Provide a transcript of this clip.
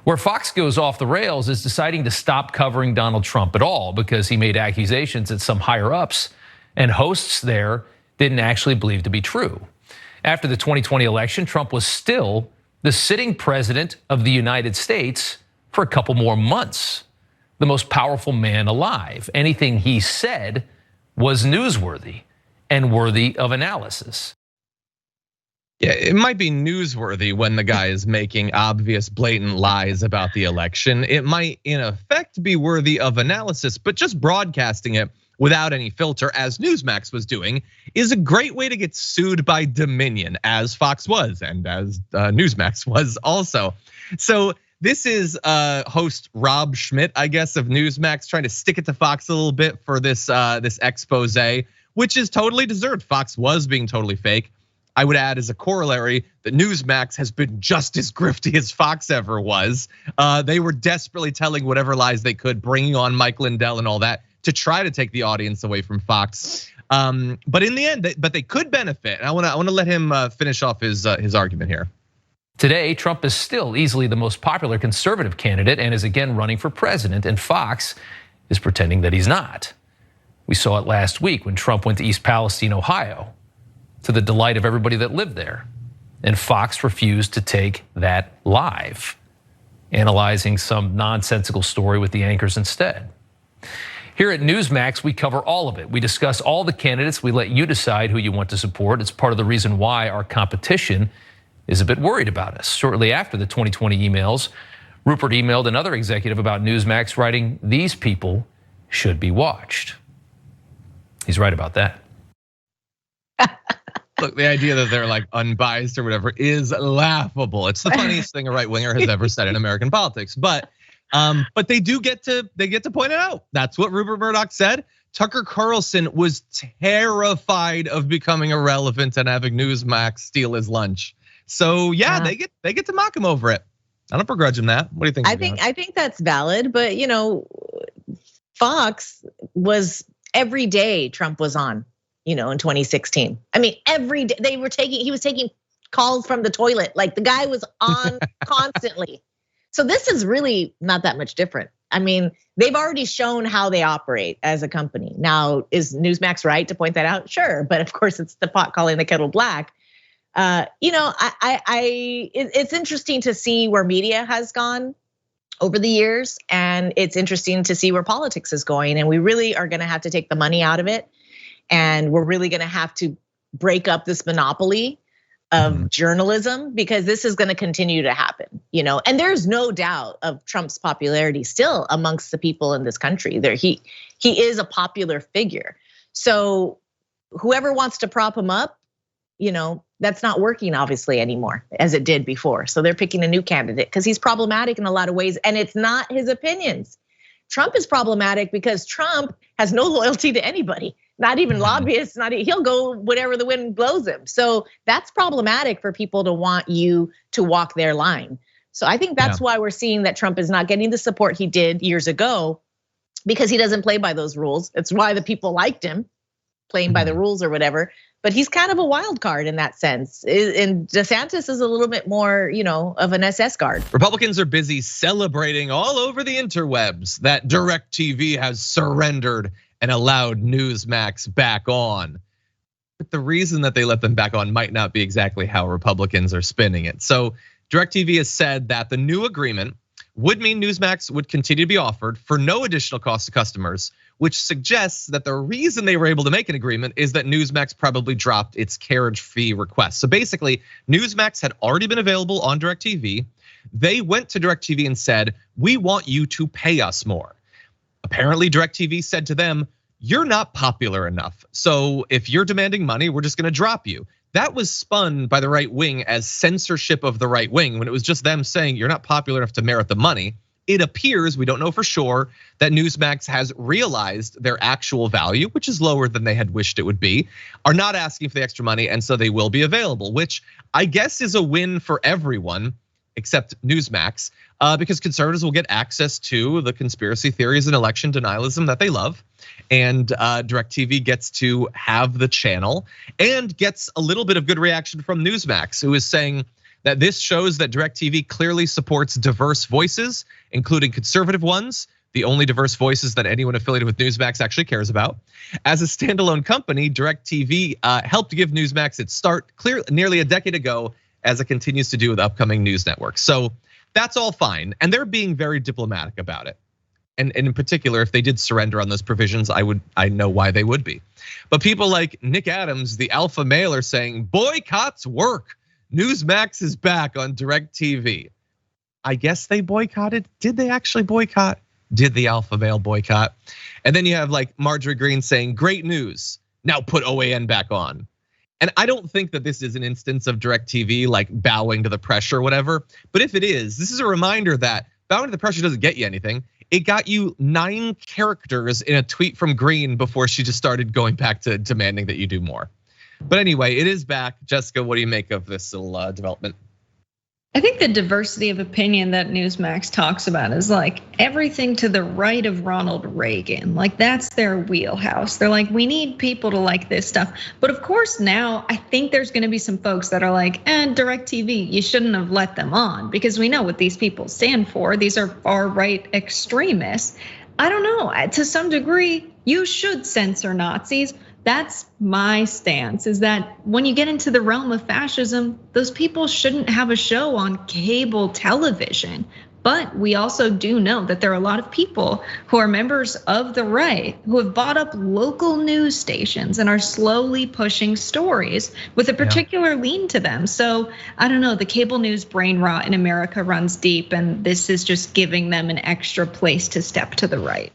Where Fox goes off the rails is deciding to stop covering Donald Trump at all because he made accusations that some higher ups and hosts there didn't actually believe to be true. After the 2020 election, Trump was still the sitting president of the United States for a couple more months, the most powerful man alive. Anything he said was newsworthy and worthy of analysis. Yeah, it might be newsworthy when the guy is making obvious, blatant lies about the election. It might, in effect, be worthy of analysis, but just broadcasting it without any filter, as Newsmax was doing, is a great way to get sued by Dominion, as Fox was and as Newsmax was also. So this is host Rob Schmidt, I guess, of Newsmax, trying to stick it to Fox a little bit for this expose, which is totally deserved. Fox was being totally fake. I would add as a corollary that Newsmax has been just as grifty as Fox ever was. They were desperately telling whatever lies they could, bringing on Mike Lindell and all that to try to take the audience away from Fox. But in the end, they could benefit. And I want to let him finish off his argument here. Today, Trump is still easily the most popular conservative candidate and is again running for president, and Fox is pretending that he's not. We saw it last week when Trump went to East Palestine, Ohio, to the delight of everybody that lived there. And Fox refused to take that live, analyzing some nonsensical story with the anchors instead. Here at Newsmax, we cover all of it. We discuss all the candidates. We let you decide who you want to support. It's part of the reason why our competition is a bit worried about us. Shortly after the 2020 emails, Rupert emailed another executive about Newsmax, writing, "These people should be watched." He's right about that. Look, the idea that they're like unbiased or whatever is laughable. It's the funniest thing a right winger has ever said in American politics. But they get to point it out. That's what Rupert Murdoch said. Tucker Carlson was terrified of becoming irrelevant and having Newsmax steal his lunch. So yeah, they get to mock him over it. I don't begrudge him that. What do you think? I think that's valid, but Fox was every day Trump was on. In 2016. I mean, every day he was taking calls from the toilet. Like the guy was on constantly. So this is really not that much different. I mean, they've already shown how they operate as a company. Now, is Newsmax right to point that out? Sure, but of course it's the pot calling the kettle black. It's interesting to see where media has gone over the years, and it's interesting to see where politics is going. And we really are going to have to take the money out of it. And we're really gonna have to break up this monopoly of journalism, because this is gonna continue to happen, And there's no doubt of Trump's popularity still amongst the people in this country. He is a popular figure. So whoever wants to prop him up, that's not working obviously anymore as it did before. So they're picking a new candidate because he's problematic in a lot of ways, and it's not his opinions. Trump is problematic because Trump has no loyalty to anybody. Not even lobbyists, he'll go whatever the wind blows him. So that's problematic for people to want you to walk their line. So I think that's why we're seeing that Trump is not getting the support he did years ago, because he doesn't play by those rules. It's why the people liked him, playing by the rules or whatever. But he's kind of a wild card in that sense. And DeSantis is a little bit more, of an SS guard. Republicans are busy celebrating all over the interwebs that DirecTV has surrendered and allowed Newsmax back on. But the reason that they let them back on might not be exactly how Republicans are spinning it. So DirecTV has said that the new agreement would mean Newsmax would continue to be offered for no additional cost to customers, which suggests that the reason they were able to make an agreement is that Newsmax probably dropped its carriage fee request. So basically, Newsmax had already been available on DirecTV. They went to DirecTV and said, "We want you to pay us more." Apparently, DirecTV said to them, "You're not popular enough. So if you're demanding money, we're just gonna drop you." That was spun by the right wing as censorship of the right wing, when it was just them saying you're not popular enough to merit the money. It appears, we don't know for sure, that Newsmax has realized their actual value, which is lower than they had wished it would be, are not asking for the extra money, and so they will be available, which I guess is a win for everyone except Newsmax, because conservatives will get access to the conspiracy theories and election denialism that they love. And DirecTV gets to have the channel and gets a little bit of good reaction from Newsmax, who is saying that this shows that DirecTV clearly supports diverse voices, including conservative ones, the only diverse voices that anyone affiliated with Newsmax actually cares about. As a standalone company, DirecTV helped give Newsmax its start nearly a decade ago, as it continues to do with upcoming news networks. So that's all fine, and they're being very diplomatic about it. And in particular, if they did surrender on those provisions, I know why they would be. But people like Nick Adams, the alpha male, are saying boycotts work. Newsmax is back on DirecTV. I guess they boycotted. Did they actually boycott? Did the alpha male boycott? And then you have like Marjorie Greene saying, great news, now put OAN back on. And I don't think that this is an instance of DirecTV like bowing to the pressure or whatever. But if it is, this is a reminder that bowing to the pressure doesn't get you anything. It got you 9 characters in a tweet from Greene before she just started going back to demanding that you do more. But anyway, it is back. Jessica, what do you make of this little development? I think the diversity of opinion that Newsmax talks about is like everything to the right of Ronald Reagan. Like that's their wheelhouse. They're like, we need people to like this stuff. But of course now I think there's gonna be some folks that are like, DirecTV, you shouldn't have let them on because we know what these people stand for. These are far right extremists. I don't know, to some degree, you should censor Nazis. That's my stance, is that when you get into the realm of fascism, those people shouldn't have a show on cable television. But we also do know that there are a lot of people who are members of the right who have bought up local news stations and are slowly pushing stories with a particular lean to them. So I don't know, the cable news brain rot in America runs deep, and this is just giving them an extra place to step to the right.